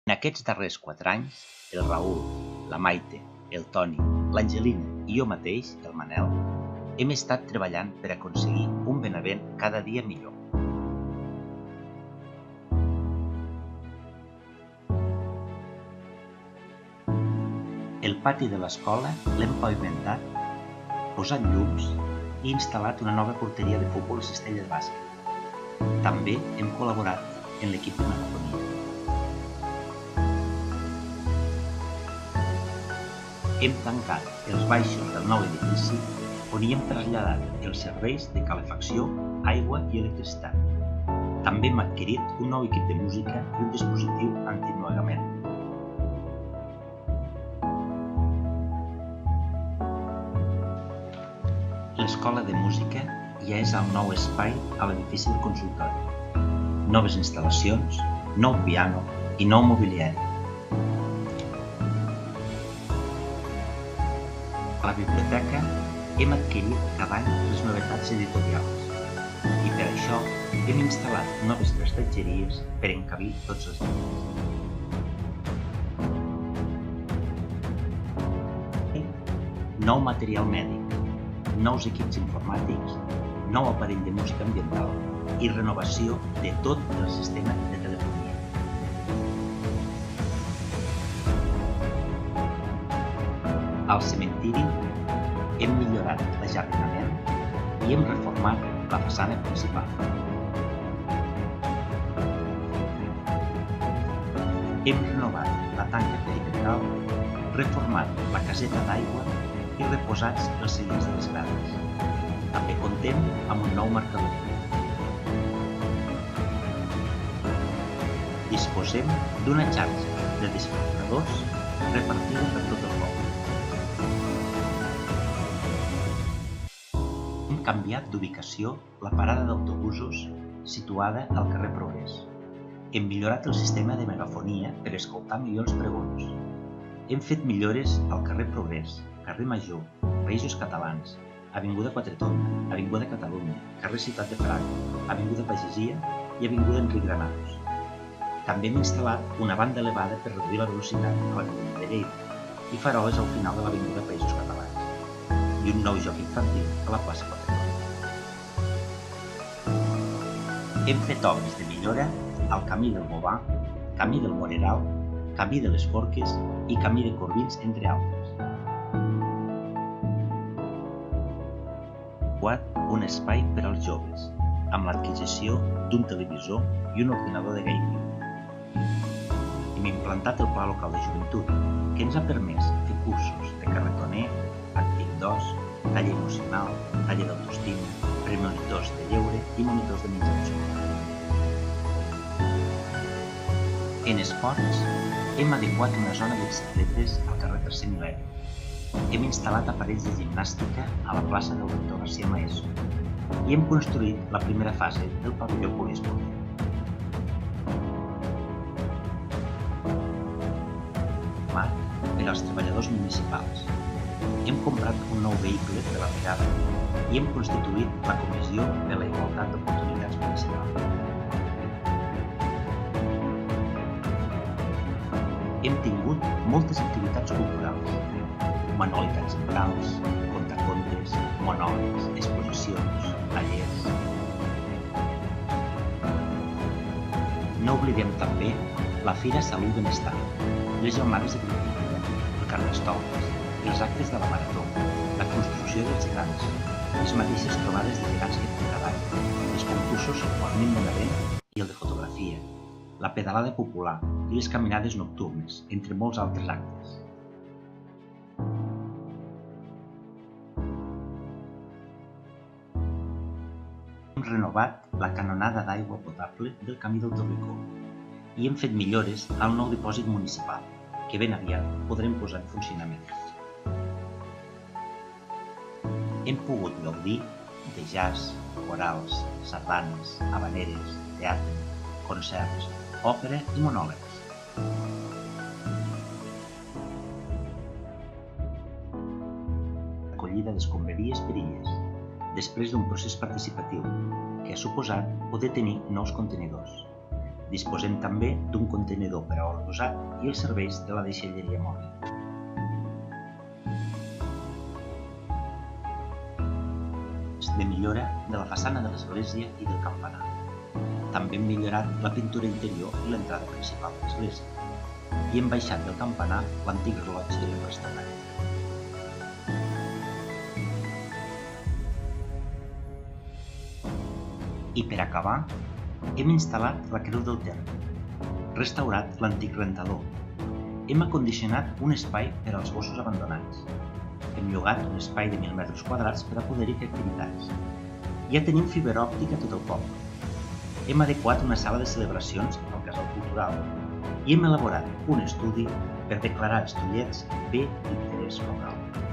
En aquests darrers 4 anys, el Raül, la Maite, el Toni, l'Angelina i jo mateix, el Manel, hem estat treballant per aconseguir un Benavent cada dia millor. El pati de l'escola l'hem pavimentat, posat llums i instal·lat una nova porteria de futbol i cistella de bàsquet. També hem col·laborat en l'equip de megafonia. Hem tancat els baixos del nou edifici on hi hem traslladat els serveis de calefacció, aigua i electricitat. També hem adquirit un nou equip de música i un dispositiu antiennuegament. L'escola de música ja és el nou espai a l'edifici del consultori. Noves instal·lacions, nou piano i nou mobiliari. A la biblioteca hem adquirit cada any les novetats editorials i per això hem instal·lat noves prestatgeries per encabir tots els llibres. Nou material mèdic, nous equips informàtics, nou aparell de música ambiental i renovació de tot el sistema de telefonia. Al cementiri hem millorat l'ajardinament i hem reformat la façana principal. Hem renovat la tanca perimetral, reformat la caseta d'aigua i reposats els seients de les grades. També comptem amb un nou marcador. Disposem d'una xarxa de despertadors repartida per tot el poble. Hem canviat d'ubicació la parada d'autobusos situada al carrer Progrés. Hem millorat el sistema de megafonia per escoltar millor els pregons. Hem fet millores al carrer Progrés, carrer Major, Països Catalans, Avinguda Quatretonda, Avinguda Catalunya, carrer Ciutat de Praga, Avinguda Pagesia i Avinguda Enric Granados. També hem instal·lat una banda elevada per reduir la velocitat a l'Avinguda de Lleida i faroles al final de l'Avinguda Països Catalans i un nou joc infantil a la plaça Quatretonda. Hem fet obres de millora al camí del Bovà, camí del Moreral, camí de les Forques i camí de Corbins, entre altres. Un espai per als joves, amb l'adquisició d'un televisor i un ordinador de gaming. Hem implantat el Pla Local de Joventut, que ens ha permès fer cursos de carretoner, actic d'os, taller emocional, taller d'autoestima, premonitors de lleure i monitors de mitjans escolar. En esports, hem adequat una zona de bicicletes al carrer Tercer Mil·lenni. Hem instal·lat aparells de gimnàstica a la plaça del Doctor García Maeso i hem construït la primera fase del pavelló poliesportiu. Per als treballadors municipals. Hem comprat un nou vehicle per a la brigada i hem constituït la Comissió de la Igualtat d'Oportunitats Municipal. Hem tingut moltes activitats culturals, manualitats centrals, contacontes, monòlegs, exposicions, tallers. No oblidem també la Fira Salut i Benestar, les jornades d'agricultura, el Carnestoltes, els actes de la marató, la construcció dels gegants, les mateixes trobades de gegants que fem cada any, els concursos Guarnint Benavent i el de fotografia, la pedalada popular i les caminades nocturnes, entre molts altres actes. Hem renovat la canonada d'aigua potable del camí del Torricó i hem fet millores al nou dipòsit municipal, que ben aviat podrem posar en funcionament. Hem pogut gaudir de jazz, corals, sardanes, havaneres, teatre, concerts, òpera i monòlegs. Acollida d'escombraries per illes, després d'un procés participatiu que ha suposat poder tenir nous contenidors. Disposem també d'un contenidor per a oli usat i els serveis de la deixalleria mòbil. De millora de la façana de l'església i del campanar. També hem millorat la pintura interior i l'entrada principal de l'església i hem baixat del campanar l'antic rellotge i el restaurant. I per acabar, hem instal·lat la Creu del Terme, restaurat l'antic rentador, hem acondicionat un espai per als gossos abandonats, hem llogat un espai de 1.000 metres quadrats per a poder-hi fer activitats. Ja tenim fibra òptica a tot el poble. Hem adequat una sala de celebracions al Casal Cultural i hem elaborat un estudi per declarar els Tollets bé d'interès local.